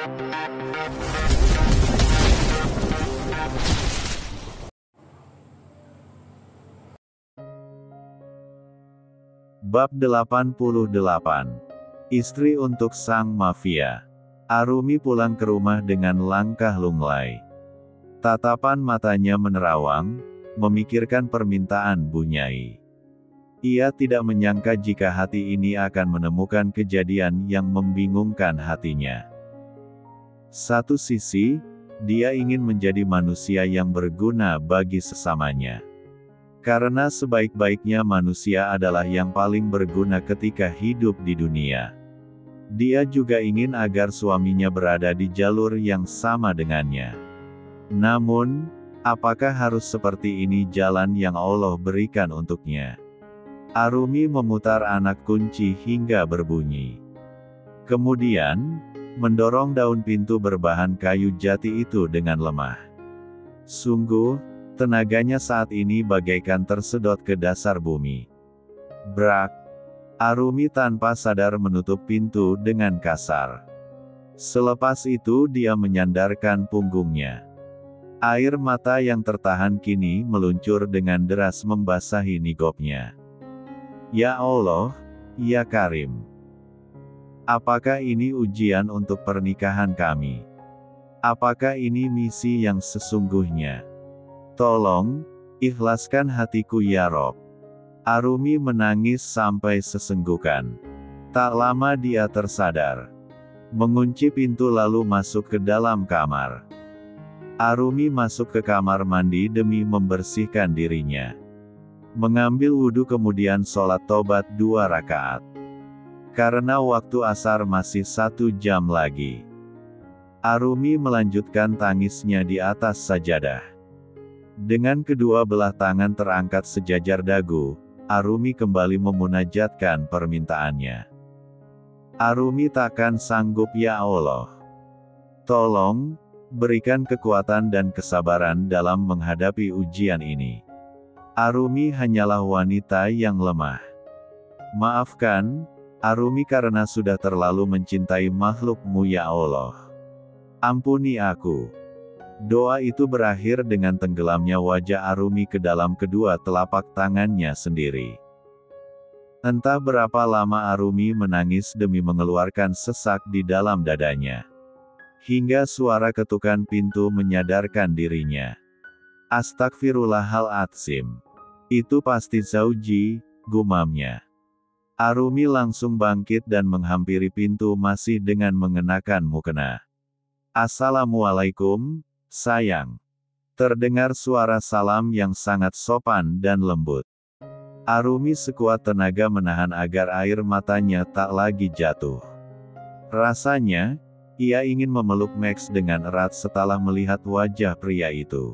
Bab 88. Istri untuk sang mafia. Arumi pulang ke rumah dengan langkah lunglai. Tatapan matanya menerawang, memikirkan permintaan Bu Nyai. Ia tidak menyangka jika hati ini akan menemukan kejadian yang membingungkan hatinya. Satu sisi, dia ingin menjadi manusia yang berguna bagi sesamanya. Karena sebaik-baiknya manusia adalah yang paling berguna ketika hidup di dunia. Dia juga ingin agar suaminya berada di jalur yang sama dengannya. Namun, apakah harus seperti ini jalan yang Allah berikan untuknya? Arumi memutar anak kunci hingga berbunyi. Kemudian, mendorong daun pintu berbahan kayu jati itu dengan lemah. Sungguh, tenaganya saat ini bagaikan tersedot ke dasar bumi. Brak! Arumi tanpa sadar menutup pintu dengan kasar. Selepas itu dia menyandarkan punggungnya. Air mata yang tertahan kini meluncur dengan deras membasahi nigopnya. Ya Allah, ya Karim. Apakah ini ujian untuk pernikahan kami? Apakah ini misi yang sesungguhnya? Tolong, ikhlaskan hatiku ya Rob. Arumi menangis sampai sesenggukan. Tak lama dia tersadar. Mengunci pintu lalu masuk ke dalam kamar. Arumi masuk ke kamar mandi demi membersihkan dirinya. Mengambil wudhu kemudian sholat tobat 2 rakaat. Karena waktu asar masih 1 jam lagi. Arumi melanjutkan tangisnya di atas sajadah. Dengan kedua belah tangan terangkat sejajar dagu, Arumi kembali memunajatkan permintaannya. Arumi takkan sanggup ya Allah. Tolong, berikan kekuatan dan kesabaran dalam menghadapi ujian ini. Arumi hanyalah wanita yang lemah. Maafkan, Arumi karena sudah terlalu mencintai makhluk-Mu ya Allah. Ampuni aku. Doa itu berakhir dengan tenggelamnya wajah Arumi ke dalam kedua telapak tangannya sendiri. Entah berapa lama Arumi menangis demi mengeluarkan sesak di dalam dadanya. Hingga suara ketukan pintu menyadarkan dirinya. Astagfirullahaladzim. Itu pasti Zauji, gumamnya. Arumi langsung bangkit dan menghampiri pintu masih dengan mengenakan mukena. Assalamualaikum, sayang. Terdengar suara salam yang sangat sopan dan lembut. Arumi sekuat tenaga menahan agar air matanya tak lagi jatuh. Rasanya, ia ingin memeluk Max dengan erat setelah melihat wajah pria itu.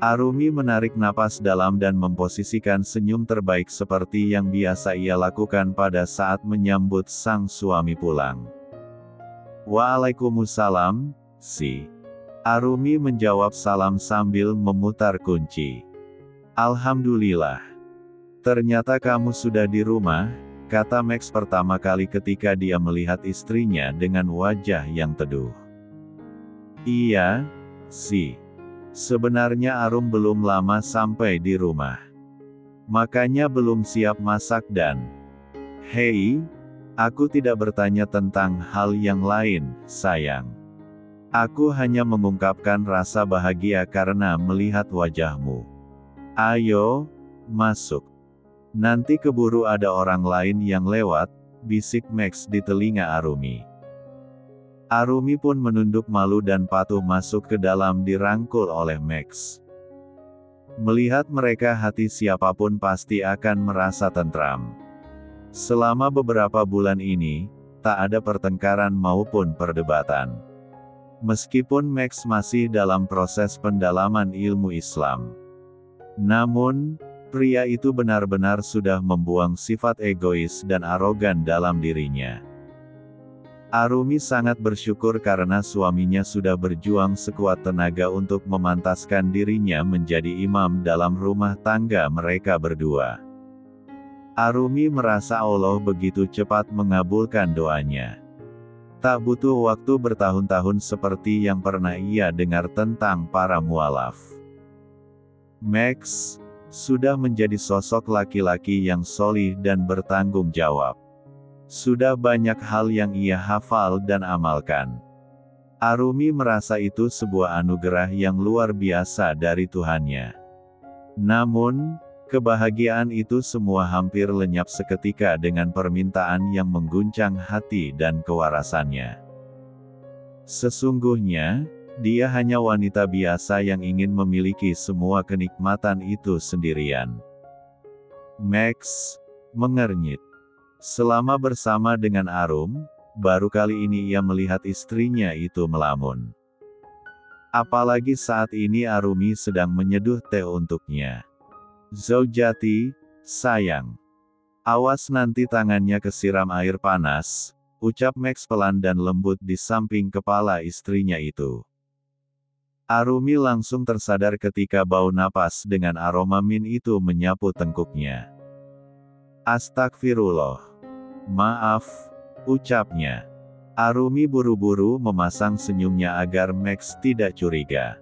Arumi menarik napas dalam dan memposisikan senyum terbaik seperti yang biasa ia lakukan pada saat menyambut sang suami pulang. Waalaikumsalam, Si. Arumi menjawab salam sambil memutar kunci. Alhamdulillah. Ternyata kamu sudah di rumah, kata Max pertama kali ketika dia melihat istrinya dengan wajah yang teduh. Iya, Si. Sebenarnya Arum belum lama sampai di rumah. Makanya belum siap masak dan... Hei, aku tidak bertanya tentang hal yang lain, sayang. Aku hanya mengungkapkan rasa bahagia karena melihat wajahmu. Ayo, masuk. Nanti keburu ada orang lain yang lewat, bisik Max di telinga Arumi. Arumi pun menunduk malu dan patuh masuk ke dalam dirangkul oleh Max. Melihat mereka hati siapapun pasti akan merasa tentram. Selama beberapa bulan ini, tak ada pertengkaran maupun perdebatan. Meskipun Max masih dalam proses pendalaman ilmu Islam. Namun, pria itu benar-benar sudah membuang sifat egois dan arogan dalam dirinya. Arumi sangat bersyukur karena suaminya sudah berjuang sekuat tenaga untuk memantaskan dirinya menjadi imam dalam rumah tangga mereka berdua. Arumi merasa Allah begitu cepat mengabulkan doanya. Tak butuh waktu bertahun-tahun seperti yang pernah ia dengar tentang para mualaf. Max sudah menjadi sosok laki-laki yang solih dan bertanggung jawab. Sudah banyak hal yang ia hafal dan amalkan. Arumi merasa itu sebuah anugerah yang luar biasa dari Tuhannya. Namun, kebahagiaan itu semua hampir lenyap seketika dengan permintaan yang mengguncang hati dan kewarasannya. Sesungguhnya, dia hanya wanita biasa yang ingin memiliki semua kenikmatan itu sendirian. Max mengernyit. Selama bersama dengan Arum, baru kali ini ia melihat istrinya itu melamun. Apalagi saat ini Arumi sedang menyeduh teh untuknya. "Zaujati, sayang. Awas nanti tangannya kesiram air panas," ucap Max pelan dan lembut di samping kepala istrinya itu. Arumi langsung tersadar ketika bau napas dengan aroma min itu menyapu tengkuknya. "Astagfirullah. Maaf," ucapnya. Arumi buru-buru memasang senyumnya agar Max tidak curiga.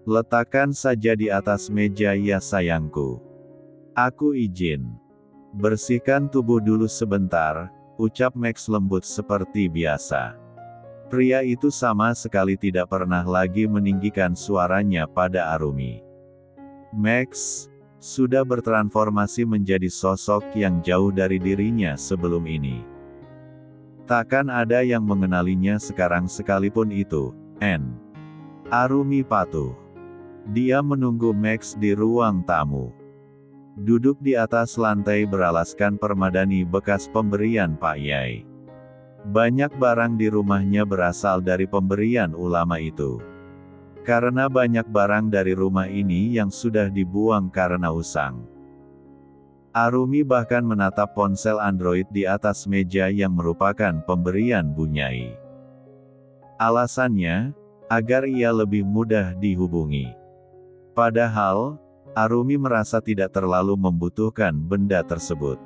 "Letakkan saja di atas meja ya sayangku. Aku izin. Bersihkan tubuh dulu sebentar," ucap Max lembut seperti biasa. Pria itu sama sekali tidak pernah lagi meninggikan suaranya pada Arumi. Max sudah bertransformasi menjadi sosok yang jauh dari dirinya sebelum ini. Takkan ada yang mengenalinya sekarang sekalipun itu. Arumi patuh. Dia menunggu Max di ruang tamu. Duduk di atas lantai beralaskan permadani bekas pemberian Pak Yai. Banyak barang di rumahnya berasal dari pemberian ulama itu. Karena banyak barang dari rumah ini yang sudah dibuang karena usang. Arumi bahkan menatap ponsel Android di atas meja yang merupakan pemberian Bu Nyai. Alasannya, agar ia lebih mudah dihubungi. Padahal, Arumi merasa tidak terlalu membutuhkan benda tersebut.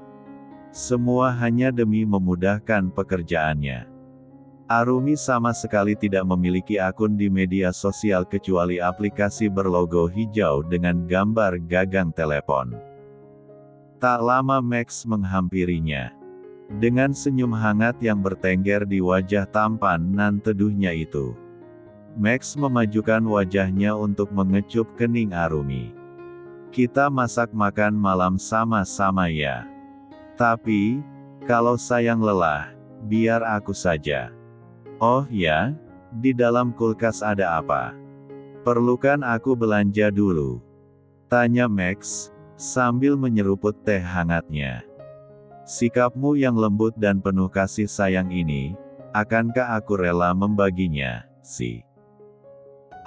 Semua hanya demi memudahkan pekerjaannya. Arumi sama sekali tidak memiliki akun di media sosial kecuali aplikasi berlogo hijau dengan gambar gagang telepon. Tak lama Max menghampirinya. Dengan senyum hangat yang bertengger di wajah tampan nan teduhnya itu. Max memajukan wajahnya untuk mengecup kening Arumi. "Kita masak makan malam sama-sama ya. Tapi, kalau sayang lelah, biar aku saja." "Oh ya? Di dalam kulkas ada apa? Perlukan aku belanja dulu?" tanya Max, sambil menyeruput teh hangatnya. "Sikapmu yang lembut dan penuh kasih sayang ini, akankah aku rela membaginya, sih?"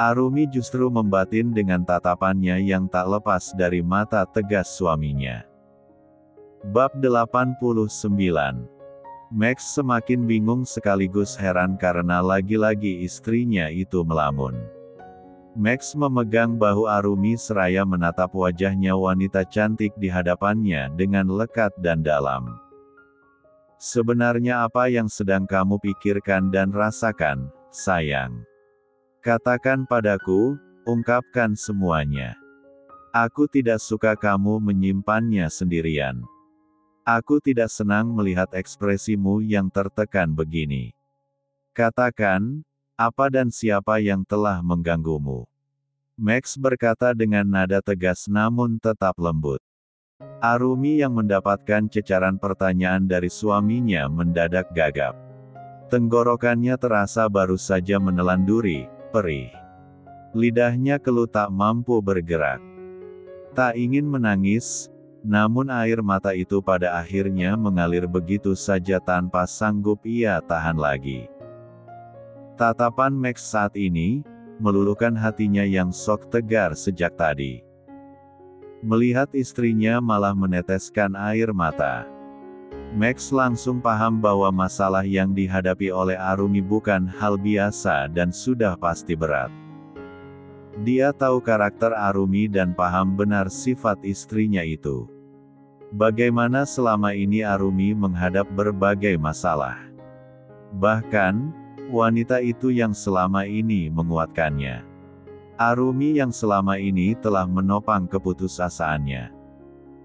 Arumi justru membatin dengan tatapannya yang tak lepas dari mata tegas suaminya. Bab 89. Max semakin bingung sekaligus heran karena lagi-lagi istrinya itu melamun. Max memegang bahu Arumi seraya menatap wajahnya wanita cantik di hadapannya dengan lekat dan dalam. "Sebenarnya apa yang sedang kamu pikirkan dan rasakan, sayang? Katakan padaku, ungkapkan semuanya. Aku tidak suka kamu menyimpannya sendirian. Aku tidak senang melihat ekspresimu yang tertekan begini. Katakan, apa dan siapa yang telah mengganggumu?" Max berkata dengan nada tegas namun tetap lembut. Arumi yang mendapatkan cecaran pertanyaan dari suaminya mendadak gagap. Tenggorokannya terasa baru saja menelan duri, perih. Lidahnya keluh tak mampu bergerak. Tak ingin menangis, namun air mata itu pada akhirnya mengalir begitu saja tanpa sanggup ia tahan lagi. Tatapan Max saat ini, meluluhkan hatinya yang sok tegar sejak tadi. Melihat istrinya malah meneteskan air mata. Max langsung paham bahwa masalah yang dihadapi oleh Arumi bukan hal biasa dan sudah pasti berat. Dia tahu karakter Arumi dan paham benar sifat istrinya itu. Bagaimana selama ini Arumi menghadap berbagai masalah. Bahkan, wanita itu yang selama ini menguatkannya. Arumi yang selama ini telah menopang keputusasaannya.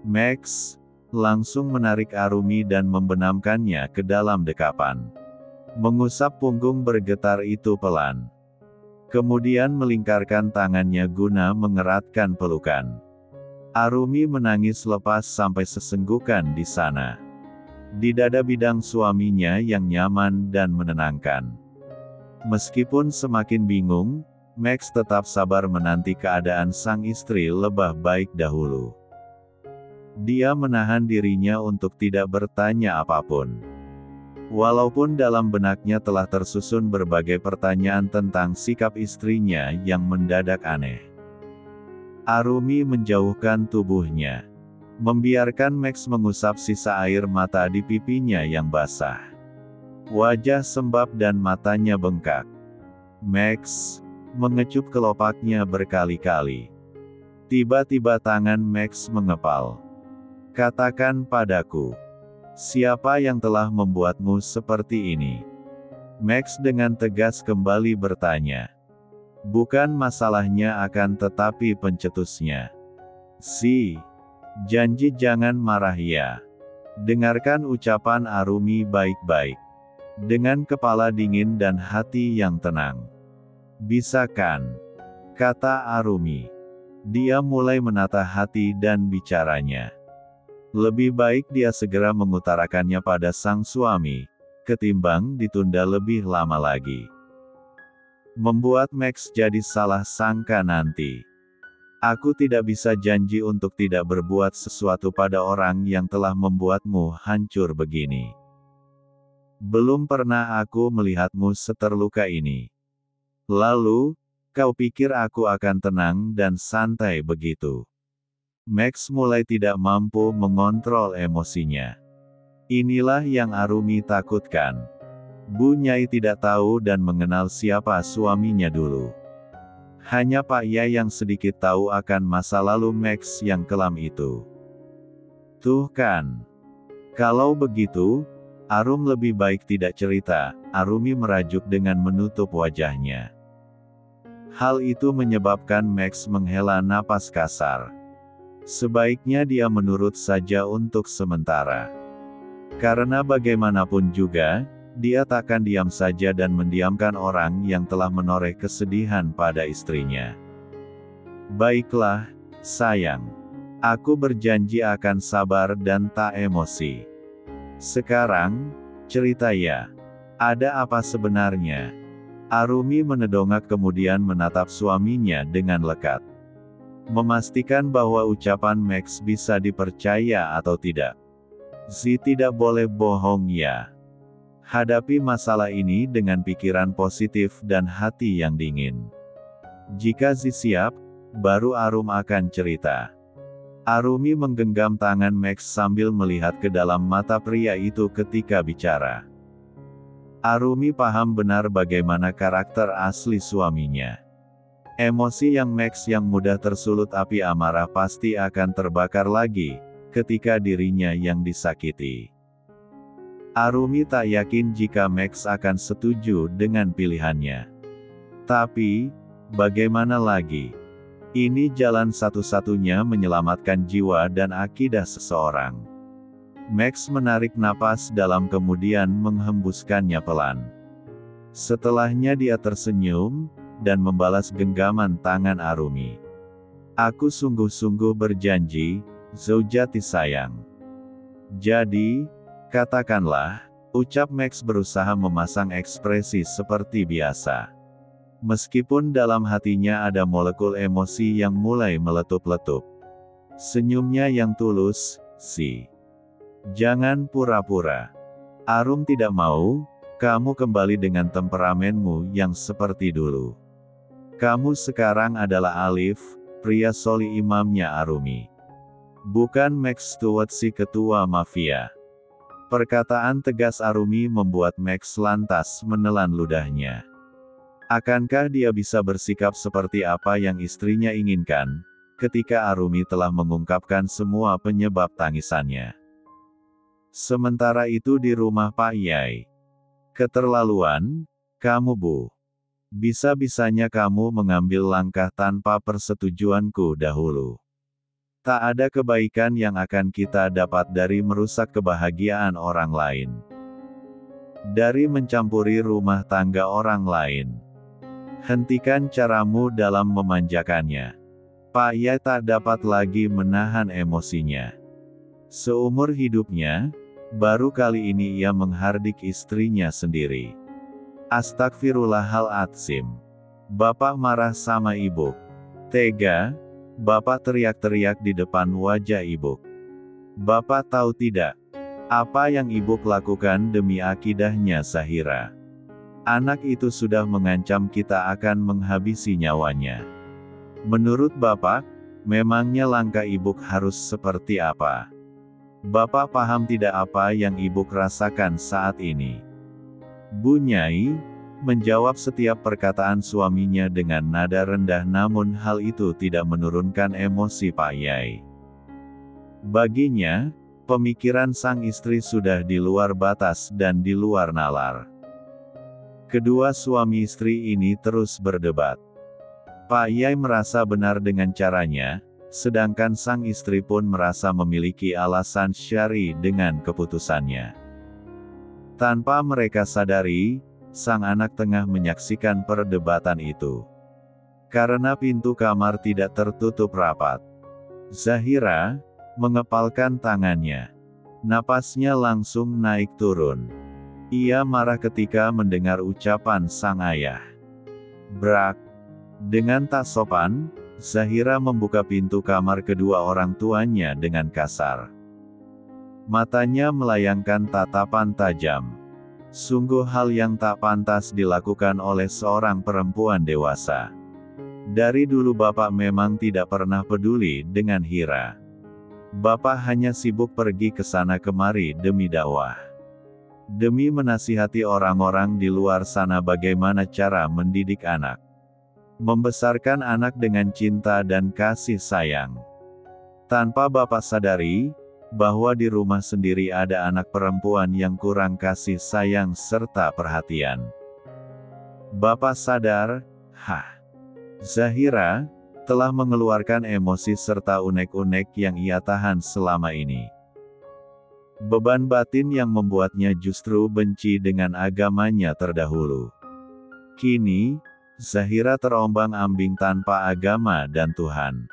Max langsung menarik Arumi dan membenamkannya ke dalam dekapan. Mengusap punggung bergetar itu pelan. Kemudian melingkarkan tangannya guna mengeratkan pelukan. Arumi menangis lepas sampai sesenggukan di sana. Di dada bidang suaminya yang nyaman dan menenangkan. Meskipun semakin bingung, Max tetap sabar menanti keadaan sang istri lebih baik dahulu. Dia menahan dirinya untuk tidak bertanya apapun. Walaupun dalam benaknya telah tersusun berbagai pertanyaan tentang sikap istrinya yang mendadak aneh. Arumi menjauhkan tubuhnya. Membiarkan Max mengusap sisa air mata di pipinya yang basah. Wajah sembab dan matanya bengkak. Max mengecup kelopaknya berkali-kali. Tiba-tiba tangan Max mengepal. Katakan padaku, siapa yang telah membuatmu seperti ini? Max dengan tegas kembali bertanya. Bukan masalahnya akan tetapi pencetusnya. Janji jangan marah ya. Dengarkan ucapan Arumi baik-baik. Dengan kepala dingin dan hati yang tenang. Bisa kan? Kata Arumi. Dia mulai menata hati dan bicaranya. Lebih baik dia segera mengutarakannya pada sang suami, ketimbang ditunda lebih lama lagi. Membuat Max jadi salah sangka nanti. Aku tidak bisa janji untuk tidak berbuat sesuatu pada orang yang telah membuatmu hancur begini. Belum pernah aku melihatmu seterluka ini. Lalu, kau pikir aku akan tenang dan santai begitu? Max mulai tidak mampu mengontrol emosinya. Inilah yang Arumi takutkan. Bu Nyai tidak tahu dan mengenal siapa suaminya dulu. Hanya Pak Yai yang sedikit tahu akan masa lalu Max yang kelam itu. Tuh kan. Kalau begitu, Arum lebih baik tidak cerita, Arumi merajuk dengan menutup wajahnya. Hal itu menyebabkan Max menghela napas kasar. Sebaiknya dia menurut saja untuk sementara. Karena bagaimanapun juga, dia takkan diam saja dan mendiamkan orang yang telah menoreh kesedihan pada istrinya. Baiklah, sayang. Aku berjanji akan sabar dan tak emosi. Sekarang, cerita ya. Ada apa sebenarnya? Arumi menedongak kemudian menatap suaminya dengan lekat. Memastikan bahwa ucapan Max bisa dipercaya atau tidak. Tidak boleh bohong ya. Hadapi masalah ini dengan pikiran positif dan hati yang dingin. Jika siap, baru Arum akan cerita. Arumi menggenggam tangan Max sambil melihat ke dalam mata pria itu ketika bicara. Arumi paham benar bagaimana karakter asli suaminya. Emosi yang Max yang mudah tersulut api amarah pasti akan terbakar lagi, ketika dirinya yang disakiti. Arumi tak yakin jika Max akan setuju dengan pilihannya. Tapi, bagaimana lagi? Ini jalan satu-satunya menyelamatkan jiwa dan akidah seseorang. Max menarik napas dalam kemudian menghembuskannya pelan. Setelahnya dia tersenyum, dan membalas genggaman tangan Arumi. Aku sungguh-sungguh berjanji, Zaujati sayang. Jadi, katakanlah, ucap Max berusaha memasang ekspresi seperti biasa. Meskipun dalam hatinya ada molekul emosi yang mulai meletup-letup. Senyumnya yang tulus, Jangan pura-pura. Arum tidak mau, kamu kembali dengan temperamenmu yang seperti dulu. Kamu sekarang adalah Alif, pria soli imamnya Arumi. Bukan Max Stewart si ketua mafia. Perkataan tegas Arumi membuat Max lantas menelan ludahnya. Akankah dia bisa bersikap seperti apa yang istrinya inginkan, ketika Arumi telah mengungkapkan semua penyebab tangisannya? Sementara itu di rumah Pak Yai. Keterlaluan, kamu Bu. Bisa-bisanya kamu mengambil langkah tanpa persetujuanku dahulu. Tak ada kebaikan yang akan kita dapat dari merusak kebahagiaan orang lain. Dari mencampuri rumah tangga orang lain. Hentikan caramu dalam memanjakannya. Pak Yai tak dapat lagi menahan emosinya. Seumur hidupnya, baru kali ini ia menghardik istrinya sendiri. Astagfirullahaladzim. Bapak marah sama ibu. Tega, Bapak teriak-teriak di depan wajah ibu. Bapak tahu tidak, apa yang ibu lakukan demi akidahnya Zahira. Anak itu sudah mengancam kita akan menghabisi nyawanya. Menurut Bapak, memangnya langkah ibu harus seperti apa? Bapak paham tidak apa yang ibu rasakan saat ini? Bu Nyai menjawab setiap perkataan suaminya dengan nada rendah, namun hal itu tidak menurunkan emosi Pak Yai. Baginya, pemikiran sang istri sudah di luar batas dan di luar nalar. Kedua suami istri ini terus berdebat. Pak Yai merasa benar dengan caranya, sedangkan sang istri pun merasa memiliki alasan syar'i dengan keputusannya. Tanpa mereka sadari, sang anak tengah menyaksikan perdebatan itu. Karena pintu kamar tidak tertutup rapat, Zahira mengepalkan tangannya. Napasnya langsung naik turun. Ia marah ketika mendengar ucapan sang ayah. Brak. Dengan tak sopan, Zahira membuka pintu kamar kedua orang tuanya dengan kasar. Matanya melayangkan tatapan tajam. Sungguh hal yang tak pantas dilakukan oleh seorang perempuan dewasa. Dari dulu Bapak memang tidak pernah peduli dengan Hira. Bapak hanya sibuk pergi ke sana kemari demi dakwah. Demi menasihati orang-orang di luar sana bagaimana cara mendidik anak. Membesarkan anak dengan cinta dan kasih sayang. Tanpa Bapak sadari, bahwa di rumah sendiri ada anak perempuan yang kurang kasih sayang serta perhatian. Bapak sadar, Zahira telah mengeluarkan emosi serta unek-unek yang ia tahan selama ini. Beban batin yang membuatnya justru benci dengan agamanya terdahulu. Kini, Zahira terombang-ambing tanpa agama dan Tuhan.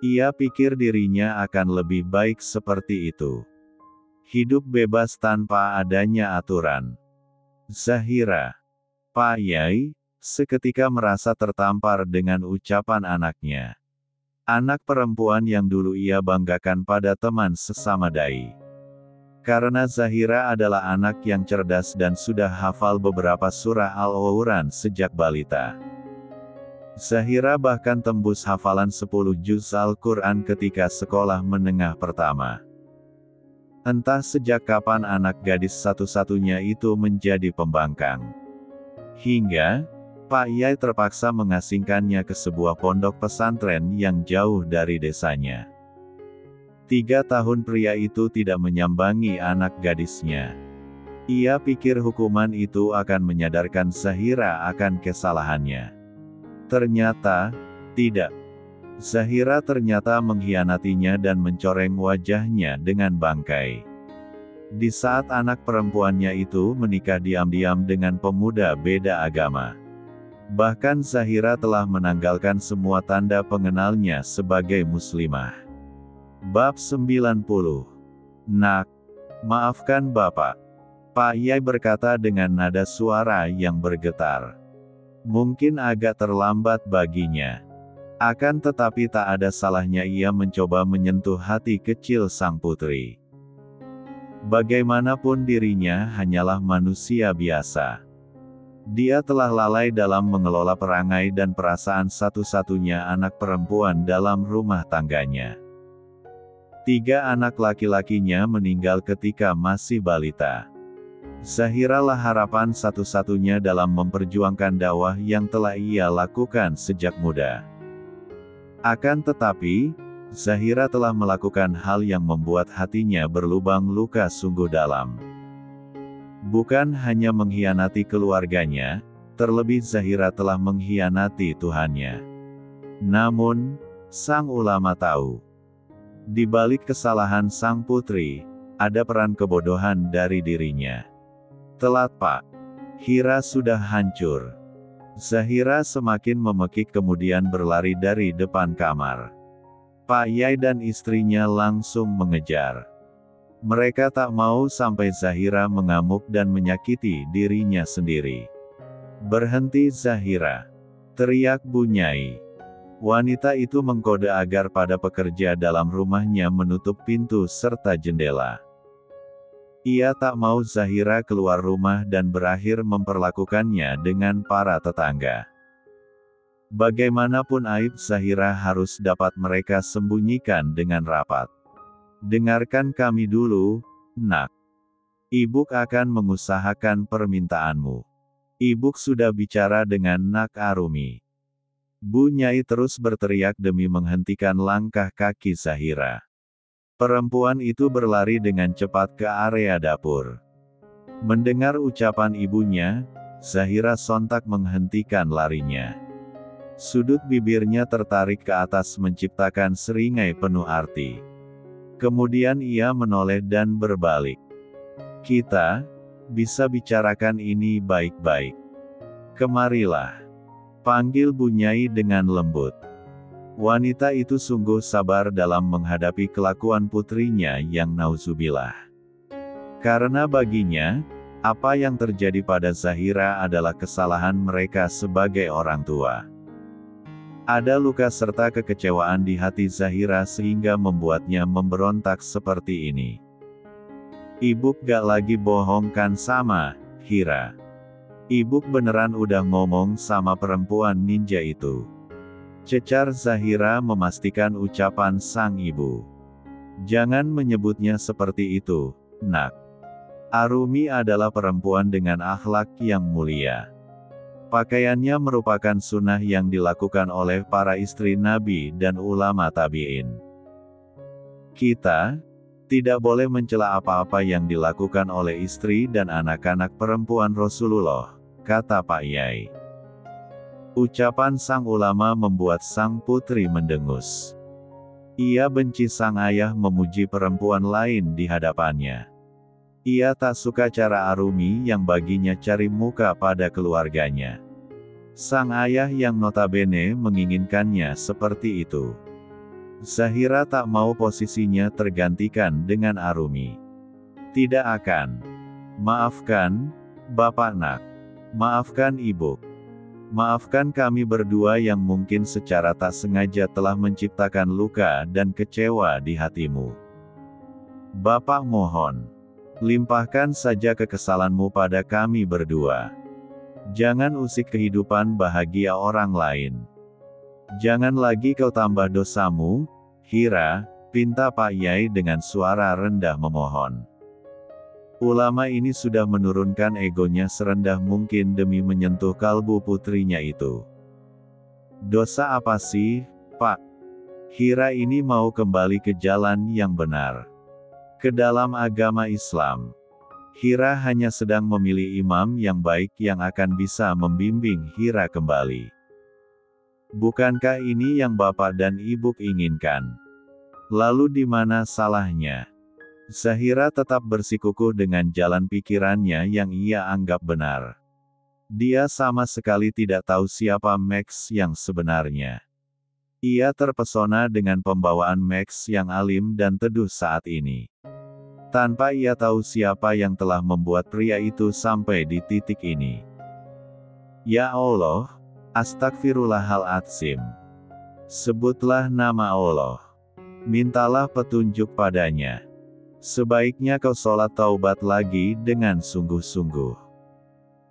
Ia pikir dirinya akan lebih baik seperti itu. Hidup bebas tanpa adanya aturan. Zahira. Pak Yai seketika merasa tertampar dengan ucapan anaknya. Anak perempuan yang dulu ia banggakan pada teman sesama dai. Karena Zahira adalah anak yang cerdas dan sudah hafal beberapa surah Al-Quran sejak balita. Zahira bahkan tembus hafalan 10 juz Al-Quran ketika sekolah menengah pertama. Entah sejak kapan anak gadis satu-satunya itu menjadi pembangkang. Hingga, Pak Yai terpaksa mengasingkannya ke sebuah pondok pesantren yang jauh dari desanya. 3 tahun pria itu tidak menyambangi anak gadisnya. Ia pikir hukuman itu akan menyadarkan Zahira akan kesalahannya. Ternyata, tidak. Zahira ternyata mengkhianatinya dan mencoreng wajahnya dengan bangkai. Di saat anak perempuannya itu menikah diam-diam dengan pemuda beda agama. Bahkan Zahira telah menanggalkan semua tanda pengenalnya sebagai muslimah. Bab 90. Nak, maafkan Bapak. Pak Yai berkata dengan nada suara yang bergetar. Mungkin agak terlambat baginya. Akan tetapi tak ada salahnya ia mencoba menyentuh hati kecil sang putri. Bagaimanapun dirinya hanyalah manusia biasa. Dia telah lalai dalam mengelola perangai dan perasaan satu-satunya anak perempuan dalam rumah tangganya. 3 anak laki-lakinya meninggal ketika masih balita. Zahira lah harapan satu-satunya dalam memperjuangkan dakwah yang telah ia lakukan sejak muda. Akan tetapi, Zahira telah melakukan hal yang membuat hatinya berlubang luka sungguh dalam. Bukan hanya mengkhianati keluarganya, terlebih Zahira telah mengkhianati Tuhannya. Namun, sang ulama tahu, di balik kesalahan sang putri, ada peran kebodohan dari dirinya. Telat Pak. Hira sudah hancur. Zahira semakin memekik kemudian berlari dari depan kamar. Pak Yai dan istrinya langsung mengejar. Mereka tak mau sampai Zahira mengamuk dan menyakiti dirinya sendiri. "Berhenti Zahira!" teriak Bu Nyai. Wanita itu mengkode agar pada pekerja dalam rumahnya menutup pintu serta jendela. Ia tak mau Zahira keluar rumah dan berakhir memperlakukannya dengan para tetangga. Bagaimanapun aib Zahira harus dapat mereka sembunyikan dengan rapat. "Dengarkan kami dulu, Nak. Ibu akan mengusahakan permintaanmu. Ibu sudah bicara dengan Nak Arumi." Bu Nyai terus berteriak demi menghentikan langkah kaki Zahira. Perempuan itu berlari dengan cepat ke area dapur. Mendengar ucapan ibunya, Zahira sontak menghentikan larinya. Sudut bibirnya tertarik ke atas menciptakan seringai penuh arti. Kemudian ia menoleh dan berbalik. "Kita bisa bicarakan ini baik-baik. Kemarilah," panggil Bu Nyai dengan lembut. Wanita itu sungguh sabar dalam menghadapi kelakuan putrinya yang nauzubillah. Karena baginya, apa yang terjadi pada Zahira adalah kesalahan mereka sebagai orang tua. Ada luka serta kekecewaan di hati Zahira sehingga membuatnya memberontak seperti ini. "Ibu gak lagi bohong kan sama Hira? Ibu beneran udah ngomong sama perempuan ninja itu?" cecar Zahira memastikan ucapan sang ibu. "Jangan menyebutnya seperti itu, Nak. Arumi adalah perempuan dengan akhlak yang mulia. Pakaiannya merupakan sunnah yang dilakukan oleh para istri Nabi dan ulama tabi'in. Kita tidak boleh mencela apa-apa yang dilakukan oleh istri dan anak-anak perempuan Rasulullah," kata Pak Yai. Ucapan sang ulama membuat sang putri mendengus. Ia benci sang ayah memuji perempuan lain di hadapannya. Ia tak suka cara Arumi yang baginya cari muka pada keluarganya. Sang ayah yang notabene menginginkannya seperti itu. Zahira tak mau posisinya tergantikan dengan Arumi. "Tidak akan. Maafkan, Bapak Nak. Maafkan Ibu. Maafkan kami berdua yang mungkin secara tak sengaja telah menciptakan luka dan kecewa di hatimu. Bapak mohon, limpahkan saja kekesalanmu pada kami berdua. Jangan usik kehidupan bahagia orang lain. Jangan lagi kau tambah dosamu, Hira," pinta Pak Yai dengan suara rendah memohon. Ulama ini sudah menurunkan egonya serendah mungkin demi menyentuh kalbu putrinya itu. "Dosa apa sih, Pak? Hira ini mau kembali ke jalan yang benar. Ke dalam agama Islam. Hira hanya sedang memilih imam yang baik yang akan bisa membimbing Hira kembali. Bukankah ini yang Bapak dan Ibu inginkan? Lalu di mana salahnya?" Zahira tetap bersikukuh dengan jalan pikirannya yang ia anggap benar. Dia sama sekali tidak tahu siapa Max yang sebenarnya. Ia terpesona dengan pembawaan Max yang alim dan teduh saat ini. Tanpa ia tahu siapa yang telah membuat pria itu sampai di titik ini. Ya Allah, astagfirullahaladzim. Sebutlah nama Allah. Mintalah petunjuk padanya. Sebaiknya kau sholat taubat lagi dengan sungguh-sungguh.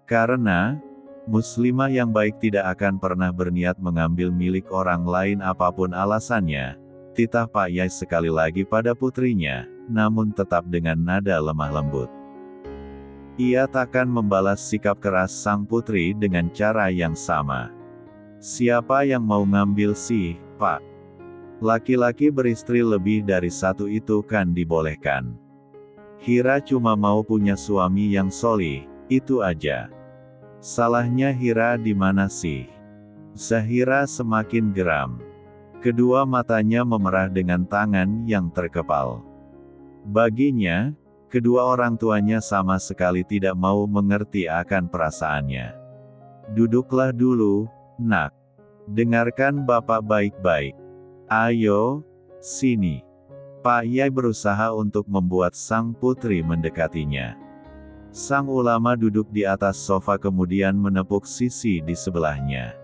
Karena, muslimah yang baik tidak akan pernah berniat mengambil milik orang lain apapun alasannya, titah Pak Yai sekali lagi pada putrinya, namun tetap dengan nada lemah lembut. Ia takkan membalas sikap keras sang putri dengan cara yang sama. "Siapa yang mau ngambil sih, Pak? Laki-laki beristri lebih dari satu itu kan dibolehkan. Hira cuma mau punya suami yang solih, itu aja. Salahnya Hira di mana sih? Zahira semakin geram. Kedua matanya memerah dengan tangan yang terkepal. Baginya, kedua orang tuanya sama sekali tidak mau mengerti akan perasaannya. Duduklah dulu, nak. Dengarkan bapak baik-baik. Ayo, sini. Pak Yai berusaha untuk membuat sang putri mendekatinya. Sang ulama duduk di atas sofa kemudian menepuk sisi di sebelahnya.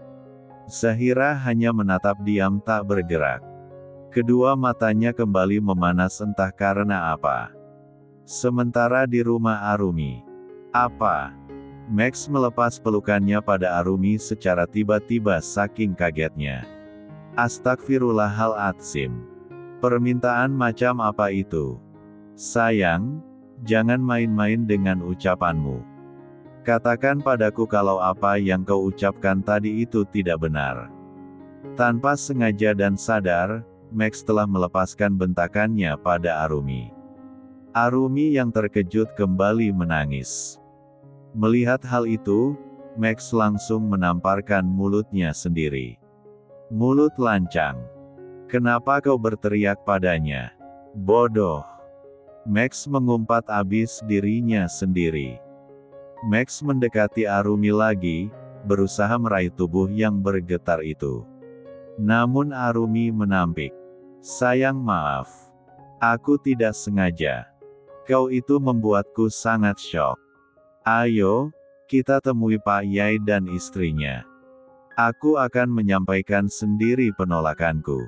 Zahira hanya menatap diam tak bergerak. Kedua matanya kembali memanas entah karena apa. Sementara di rumah Arumi. Apa? Max melepas pelukannya pada Arumi secara tiba-tiba saking kagetnya. Astagfirullahaladzim. Permintaan macam apa itu? Sayang, jangan main-main dengan ucapanmu. Katakan padaku kalau apa yang kau ucapkan tadi itu tidak benar. Tanpa sengaja dan sadar, Max telah melepaskan bentakannya pada Arumi. Arumi yang terkejut kembali menangis. Melihat hal itu, Max langsung menamparkan mulutnya sendiri. Mulut lancang. Kenapa kau berteriak padanya? Bodoh. Max mengumpat abis dirinya sendiri. Max mendekati Arumi lagi, berusaha meraih tubuh yang bergetar itu. Namun Arumi menampik. Sayang maaf. Aku tidak sengaja. Kau itu membuatku sangat syok. Ayo, kita temui Pak Yai dan istrinya. Aku akan menyampaikan sendiri penolakanku.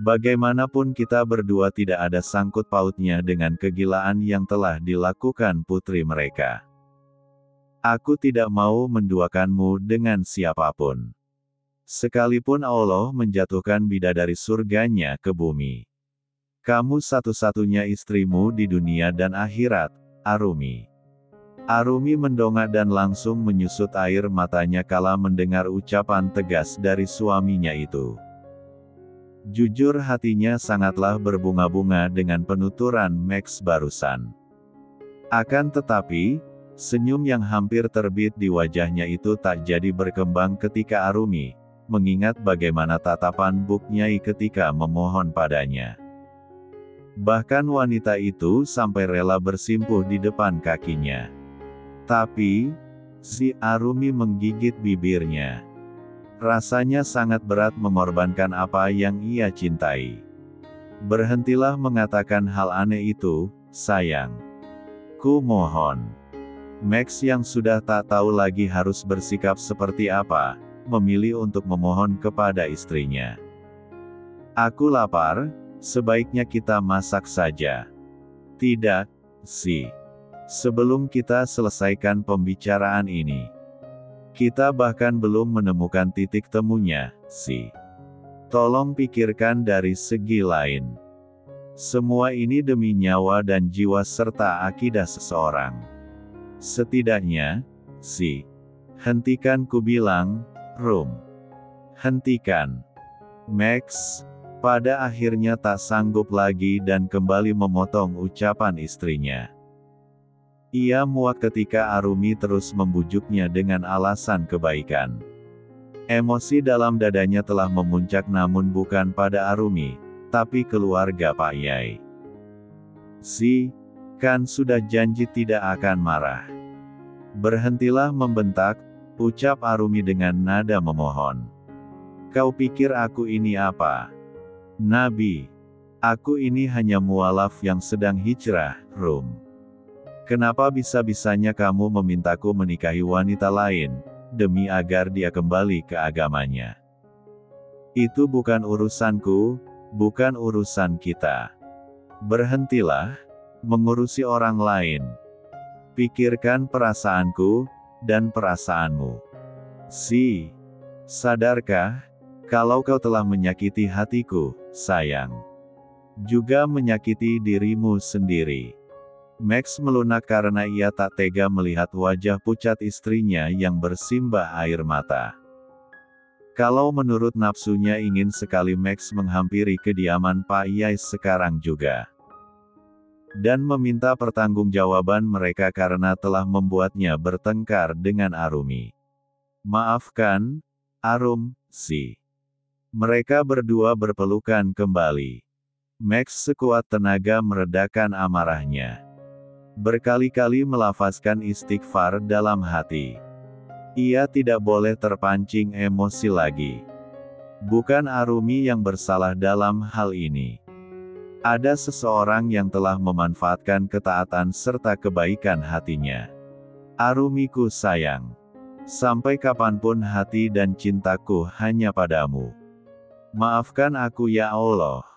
Bagaimanapun kita berdua tidak ada sangkut pautnya dengan kegilaan yang telah dilakukan putri mereka. Aku tidak mau menduakanmu dengan siapapun. Sekalipun Allah menjatuhkan bidadari surganya ke bumi. Kamu satu-satunya istrimu di dunia dan akhirat, Arumi. Arumi mendongak dan langsung menyusut air matanya kala mendengar ucapan tegas dari suaminya itu. Jujur hatinya sangatlah berbunga-bunga dengan penuturan Max barusan. Akan tetapi, senyum yang hampir terbit di wajahnya itu tak jadi berkembang ketika Arumi mengingat bagaimana tatapan Buk Nyai ketika memohon padanya. Bahkan wanita itu sampai rela bersimpuh di depan kakinya. Tapi, si Arumi menggigit bibirnya. Rasanya sangat berat mengorbankan apa yang ia cintai. Berhentilah mengatakan hal aneh itu, sayang. Ku mohon. Max yang sudah tak tahu lagi harus bersikap seperti apa, memilih untuk memohon kepada istrinya. Aku lapar, sebaiknya kita masak saja. Tidak, Si. Sebelum kita selesaikan pembicaraan ini. Kita bahkan belum menemukan titik temunya, Si. Tolong pikirkan dari segi lain. Semua ini demi nyawa dan jiwa serta akidah seseorang. Setidaknya, Si. Hentikan ku bilang, Rum. Hentikan. Max, pada akhirnya tak sanggup lagi dan kembali memotong ucapan istrinya. Ia muak ketika Arumi terus membujuknya dengan alasan kebaikan. Emosi dalam dadanya telah memuncak namun bukan pada Arumi, tapi keluarga Pak Yai. Si, kan sudah janji tidak akan marah. Berhentilah membentak, ucap Arumi dengan nada memohon. Kau pikir aku ini apa? Nabi. Aku ini hanya mualaf yang sedang hijrah, Rum. Kenapa bisa-bisanya kamu memintaku menikahi wanita lain, demi agar dia kembali ke agamanya? Itu bukan urusanku, bukan urusan kita. Berhentilah mengurusi orang lain. Pikirkan perasaanku, dan perasaanmu. Si, sadarkah, kalau kau telah menyakiti hatiku, sayang. Juga menyakiti dirimu sendiri. Max melunak karena ia tak tega melihat wajah pucat istrinya yang bersimbah air mata. Kalau menurut nafsunya ingin sekali Max menghampiri kediaman Pak Yai sekarang juga. dan meminta pertanggungjawaban mereka karena telah membuatnya bertengkar dengan Arumi. Maafkan, Arum, si. Mereka berdua berpelukan kembali. Max sekuat tenaga meredakan amarahnya. Berkali-kali melafazkan istighfar dalam hati. Ia tidak boleh terpancing emosi lagi. Bukan Arumi yang bersalah dalam hal ini. Ada seseorang yang telah memanfaatkan ketaatan serta kebaikan hatinya. Arumiku sayang. Sampai kapanpun hati dan cintaku hanya padamu. Maafkan aku ya Allah.